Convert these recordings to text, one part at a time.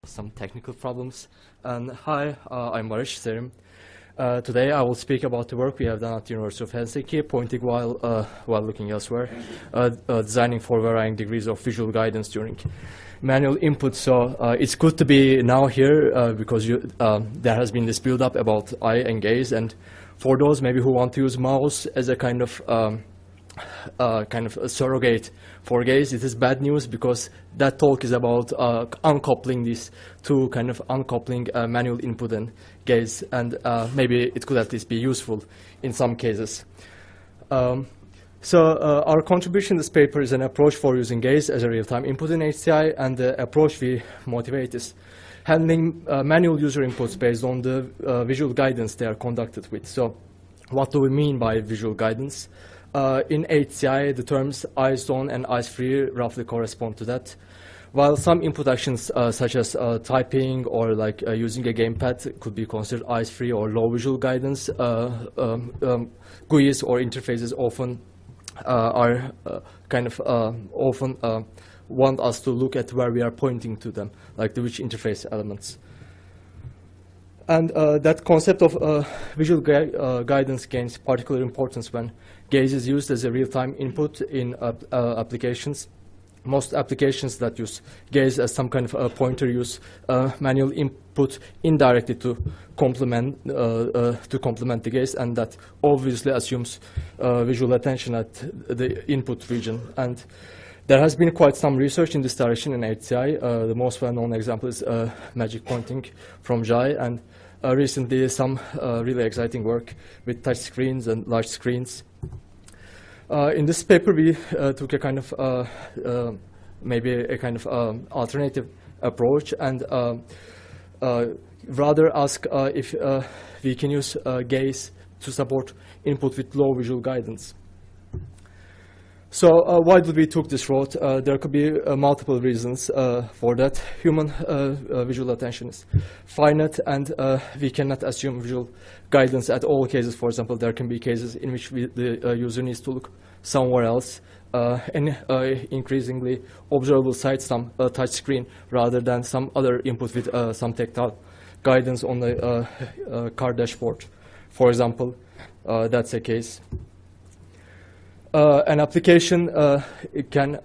some technical problems. And hi, I'm Baris, Serim. Today I will speak about the work we have done at the University of Helsinki, pointing while looking elsewhere, designing for varying degrees of visual guidance during manual input. So it's good to be now here because there has been this build-up about eye and gaze, and for those maybe who want to use mouse as a kind of a surrogate for gaze, it is bad news because that talk is about uncoupling these two, uncoupling manual input and gaze, and maybe it could at least be useful in some cases. Our contribution in this paper is an approach for using gaze as a real-time input in HCI, and the approach we motivate is handling manual user inputs based on the visual guidance they are conducted with. So what do we mean by visual guidance? In HCI, the terms eyes on and eyes free roughly correspond to that. While some input actions such as typing or using a gamepad could be considered eyes free or low visual guidance, GUIs or interfaces often want us to look at where we are pointing to them, like which interface elements. And that concept of visual guidance gains particular importance when gaze is used as a real-time input in applications. Most applications that use gaze as some kind of a pointer use manual input indirectly to complement the gaze, and that obviously assumes visual attention at the input region. And there has been quite some research in this direction in HCI. The most well-known example is magic pointing from Jai, and recently some really exciting work with touch screens and large screens. In this paper, we took a alternative approach, and rather ask if we can use gaze to support input with low visual guidance. So why did we took this route? There could be multiple reasons for that. Human visual attention is finite, and we cannot assume visual guidance at all cases. For example, there can be cases in which the user needs to look somewhere else and increasingly observable site, some touch screen, rather than some other input with some tactile guidance on the car dashboard. For example, that's a case. An application can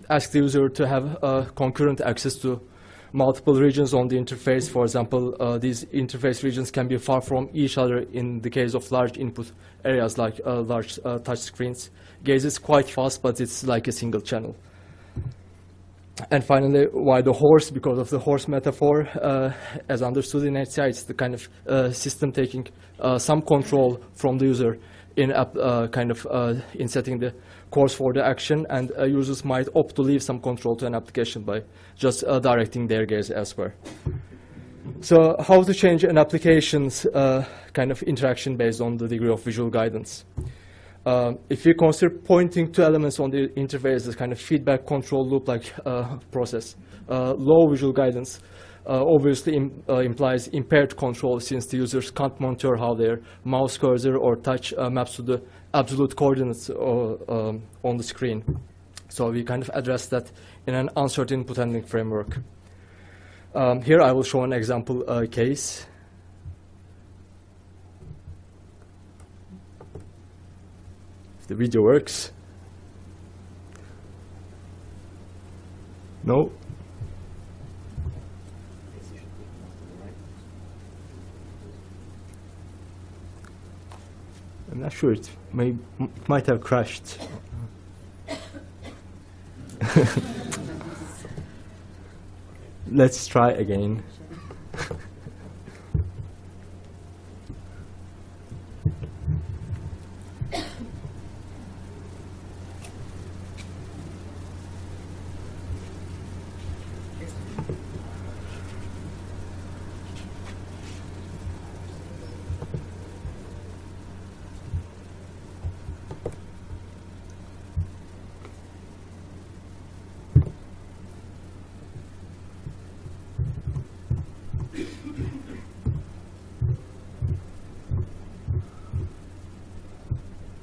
ask the user to have concurrent access to multiple regions on the interface. For example, these interface regions can be far from each other in the case of large input areas like large touch screens. Gaze is quite fast, but it's like a single channel. And finally, why the horse? Because of the horse metaphor, as understood in HCI, it's the kind of system taking some control from the user in setting the course for the action, and users might opt to leave some control to an application by just directing their gaze elsewhere. So how to change an application's interaction based on the degree of visual guidance? If we consider pointing to elements on the interface as kind of feedback control loop-like process, low visual guidance obviously implies impaired control, since the users can't monitor how their mouse cursor or touch maps to the absolute coordinates on the screen. So we address that in an uncertain input handling framework. Here I will show an example case. If the video works. No? I'm not sure, it might have crashed. Let's try again.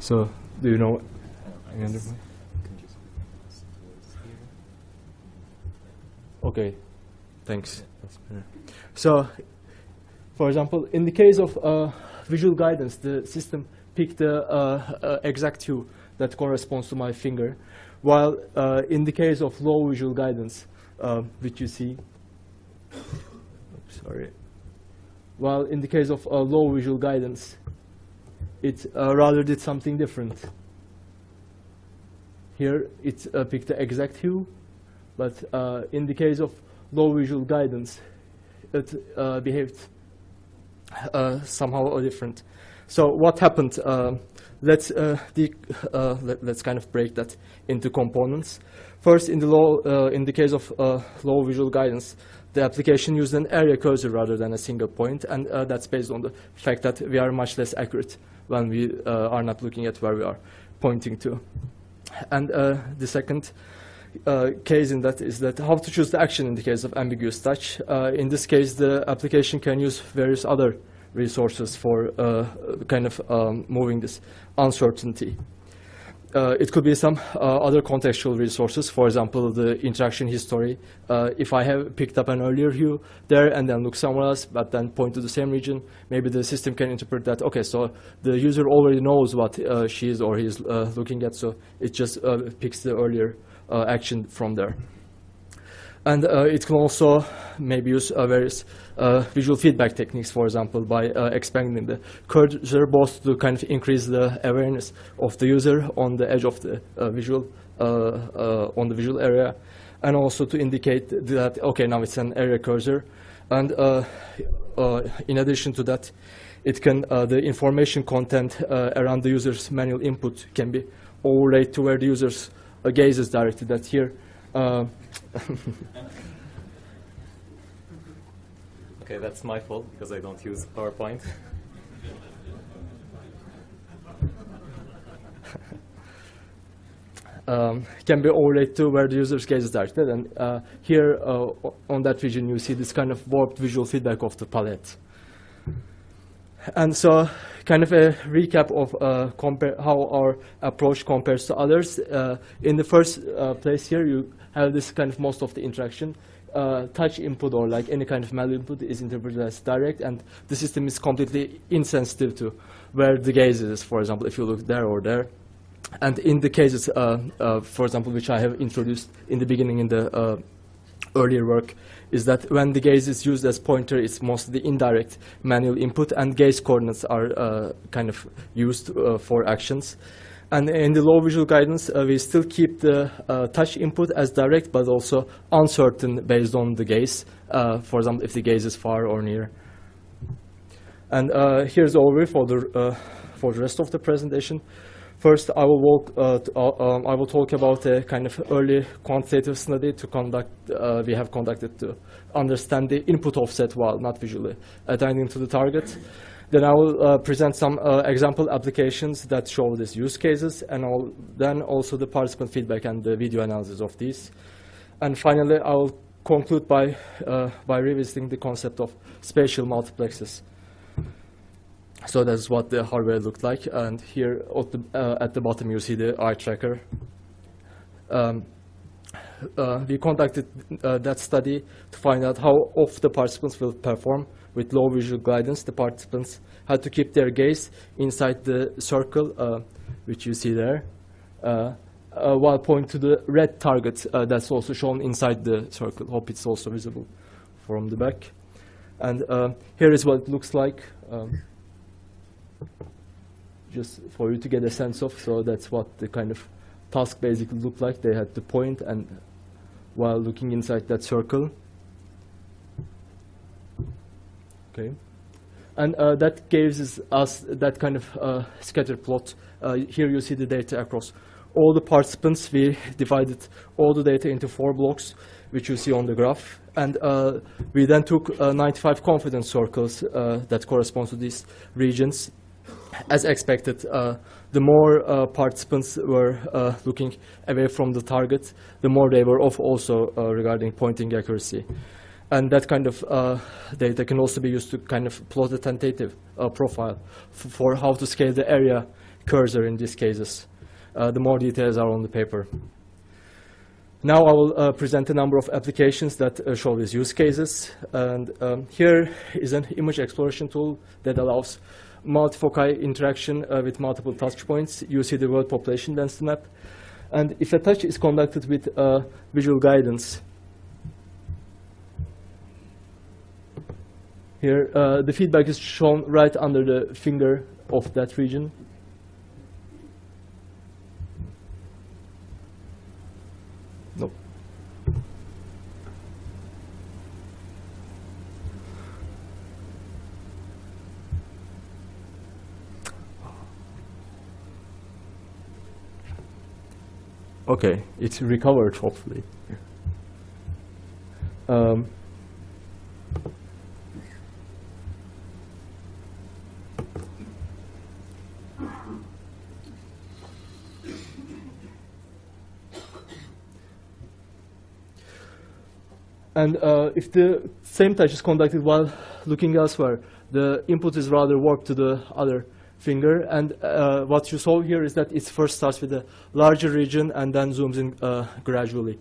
So, do you know any other way? Okay. thanks. So, for example, in the case of visual guidance, the system picked the exact hue that corresponds to my finger, while in the case of low visual guidance, which you see, sorry, while in the case of low visual guidance, it rather did something different. Here, it picked the exact hue, but in the case of low visual guidance, it behaved somehow different. So what happened? Let's kind of break that into components. First, in the case of low visual guidance, the application used an area cursor rather than a single point, and that's based on the fact that we are much less accurate when we are not looking at where we are pointing to. And the second case in that is that how to choose the action in the case of ambiguous touch. In this case, the application can use various other resources for kind of moving this uncertainty. It could be some other contextual resources, for example, the interaction history. If I have picked up an earlier hue there and then look somewhere else, but then point to the same region, maybe the system can interpret that, okay, so the user already knows what she is or he is looking at, so it just picks the earlier action from there. And it can also maybe use various visual feedback techniques, for example, by expanding the cursor both to kind of increase the awareness of the user on the edge of the visual area, and also to indicate that, okay, now it's an area cursor. And in addition to that, it can the information content around the user's manual input can be overlaid to where the user's gaze is directed. That here. Okay, that's my fault because I don't use PowerPoint. Can be overlaid to where the user's gaze is directed, and here on that region you see this kind of warped visual feedback of the palette. And so, kind of a recap of how our approach compares to others. In the first place here, you have this kind of most of the interaction. Touch input or like any kind of manual input is interpreted as direct, and the system is completely insensitive to where the gaze is, for example, if you look there or there. And in the cases, for example, which I have introduced in the beginning in the earlier work, is that when the gaze is used as pointer, it's mostly indirect manual input, and gaze coordinates are kind of used for actions. And in the low visual guidance, we still keep the touch input as direct, but also uncertain based on the gaze. For example, if the gaze is far or near. And here's the overview for the rest of the presentation. First, I will talk about a kind of early quantitative study we have conducted to understand the input offset while not visually attending to the target. Then I will present some example applications that show these use cases, and then also the participant feedback and the video analysis of these. And finally, I will conclude by revisiting the concept of spatial multiplexes. So that's what the hardware looked like, and here at the bottom you see the eye tracker. We conducted that study to find out how oft the participants will perform with low visual guidance. The participants had to keep their gaze inside the circle, which you see there, while pointing to the red target that's also shown inside the circle. Hope it's also visible from the back. And here is what it looks like. Just for you to get a sense of, so that's what the kind of task basically looked like. They had to point and while looking inside that circle. Okay, and that gives us that kind of scatter plot. Here you see the data across all the participants. We divided all the data into 4 blocks, which you see on the graph. And we then took 95 confidence circles that correspond to these regions. As expected, the more participants were looking away from the target, the more they were off also regarding pointing accuracy. And that kind of data can also be used to kind of plot a tentative profile for how to scale the area cursor in these cases. The more details are on the paper. Now I will present a number of applications that show these use cases. And here is an image exploration tool that allows multifoci interaction with multiple touch points. You see the world population density map. And if a touch is conducted with visual guidance, here the feedback is shown right under the finger of that region. Nope. Okay, it's recovered, hopefully. And if the same touch is conducted while looking elsewhere, the input is rather warped to the other finger. And what you saw here is that it first starts with a larger region and then zooms in gradually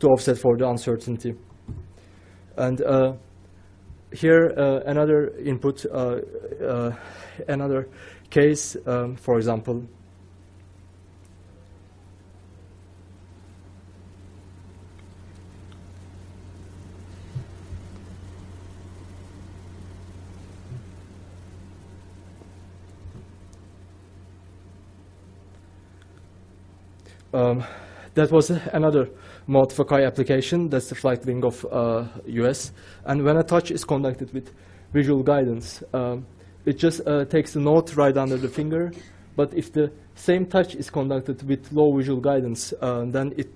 to offset for the uncertainty. And here, another input, another case, for example, that was another multifoci application. That's the flight wing of US. And when a touch is conducted with visual guidance, it just takes the note right under the finger. But if the same touch is conducted with low visual guidance, then it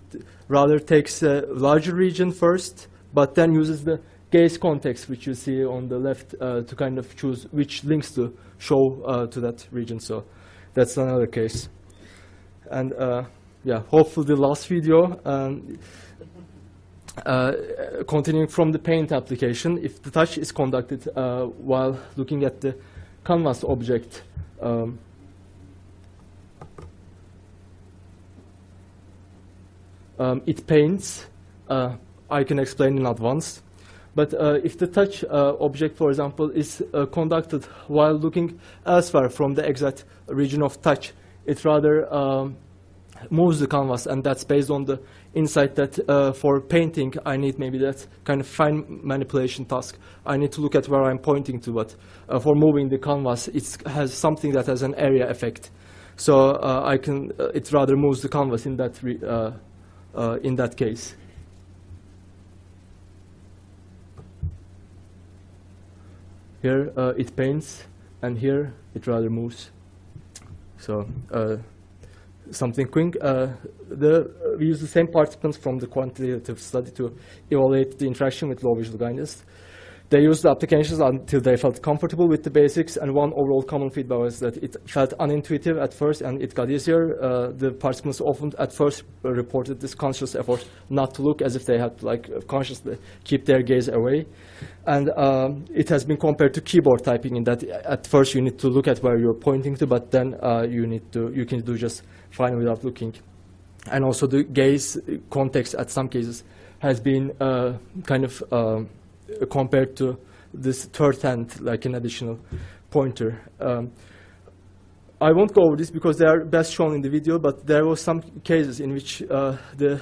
rather takes a larger region first, but then uses the gaze context, which you see on the left, to kind of choose which links to show to that region. So that's another case. And yeah, hopefully the last video, continuing from the paint application, if the touch is conducted while looking at the canvas object, it paints. I can explain in advance. But if the touch object, for example, is conducted while looking elsewhere from the exact region of touch, it rather moves the canvas, and that's based on the insight that for painting, I need maybe that kind of fine manipulation task. I need to look at where I'm pointing to, but for moving the canvas, it has something that has an area effect. So it rather moves the canvas in that case. Here it paints, and here it rather moves. So something quick. We use the same participants from the quantitative study to evaluate the interaction with low visual guidance. They used the applications until they felt comfortable with the basics, and one overall common feedback was that it felt unintuitive at first and it got easier. The participants often at first reported this conscious effort not to look, as if they had to consciously keep their gaze away. And it has been compared to keyboard typing in that at first you need to look at where you're pointing to, but then you can do just fine without looking. And also the gaze context at some cases has been kind of compared to this third hand, like an additional pointer. I won't go over this because they are best shown in the video, but there were some cases in which the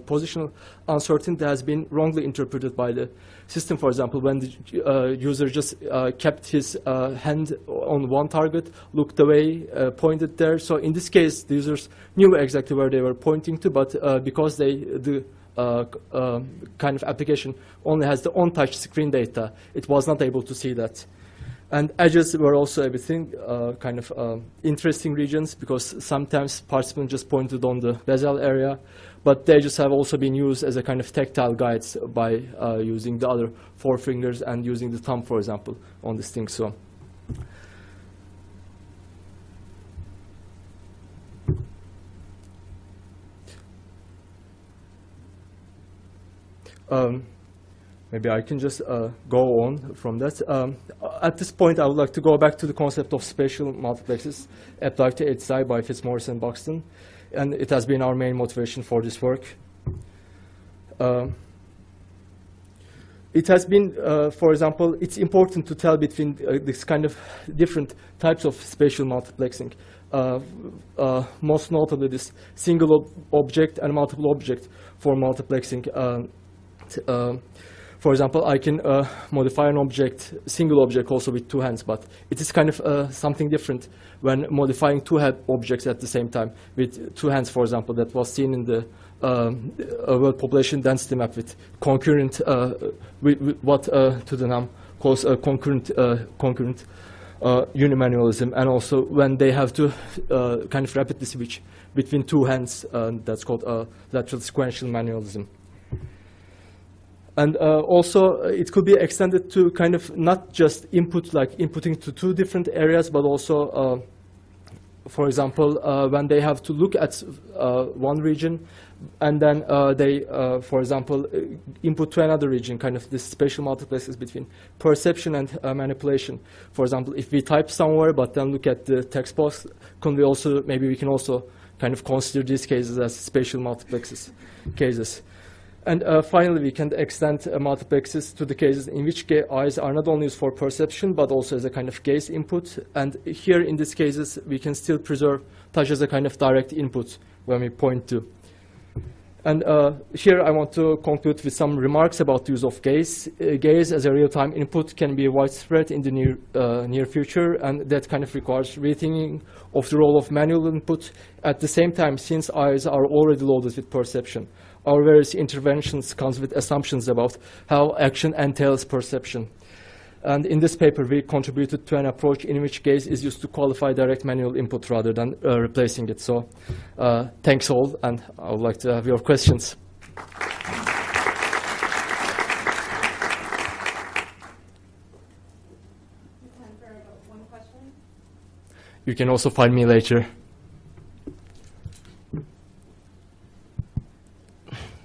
positional uncertainty has been wrongly interpreted by the system. For example, when the user just kept his hand on one target, looked away, pointed there. So in this case, the users knew exactly where they were pointing to, but because the kind of application only has the on-touch screen data, it was not able to see that. And edges were also everything kind of interesting regions, because sometimes participants just pointed on the bezel area, but they just have also been used as a kind of tactile guides by using the other four fingers and using the thumb, for example, on this thing. So. Maybe I can just go on from that. At this point, I would like to go back to the concept of spatial multiplexes applied to SI by Fitzmaurice and Buxton, and it has been our main motivation for this work. It has been, for example, it's important to tell between this kind of different types of spatial multiplexing. Most notably, this single object and multiple object for multiplexing. For example, I can modify an object, single object also with two hands, but it is kind of something different when modifying two objects at the same time with two hands, for example, that was seen in the world population density map with concurrent, what Tuddenham calls concurrent unimanualism, and also when they have to kind of rapidly switch between two hands, that's called lateral sequential manualism. And also, it could be extended to kind of not just input, like inputting to two different areas, but also, for example, when they have to look at one region, and then they, for example, input to another region, kind of this spatial multiplexes between perception and manipulation. For example, if we type somewhere, but then look at the text box, maybe we can also kind of consider these cases as spatial multiplexes cases. And finally, we can extend multiplexes to the cases in which eyes are not only used for perception, but also as a kind of gaze input. And here, in these cases, we can still preserve touch as a kind of direct input when we point to. And here, I want to conclude with some remarks about the use of gaze. Gaze as a real-time input can be widespread in the near future, and that kind of requires rethinking of the role of manual input. At the same time, since eyes are already loaded with perception, our various interventions comes with assumptions about how action entails perception. And in this paper, we contributed to an approach in which gaze is used to qualify direct manual input rather than replacing it. So thanks all, and I would like to have your questions. Time for one question. You can also find me later.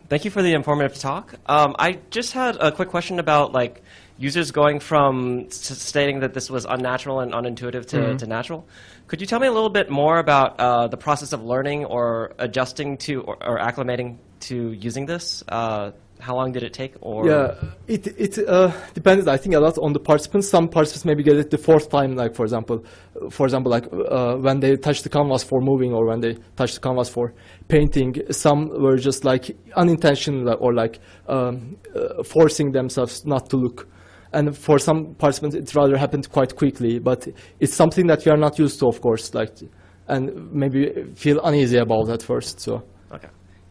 Thank you for the informative talk. I just had a quick question about like users going from stating that this was unnatural and unintuitive to natural. Could you tell me a little bit more about the process of learning or adjusting to or acclimating to using this? How long did it take? Or yeah, it depended, I think, a lot on the participants. Some participants maybe get it the fourth time, like for example, like when they touch the canvas for moving or when they touch the canvas for painting. Some were just like unintentional or like forcing themselves not to look. And for some participants, it rather happened quite quickly. But it's something that we are not used to, of course, like, and maybe feel uneasy about at first. So. Okay.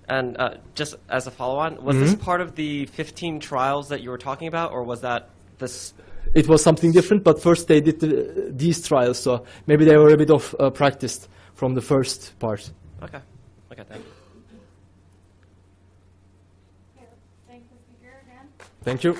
And just as a follow-on, was this part of the 15 trials that you were talking about, or was that this? It was something different, but first they did these trials, so maybe they were a bit of practiced from the first part. Okay. Okay, thank you. Okay, thank the speaker again. Thank you.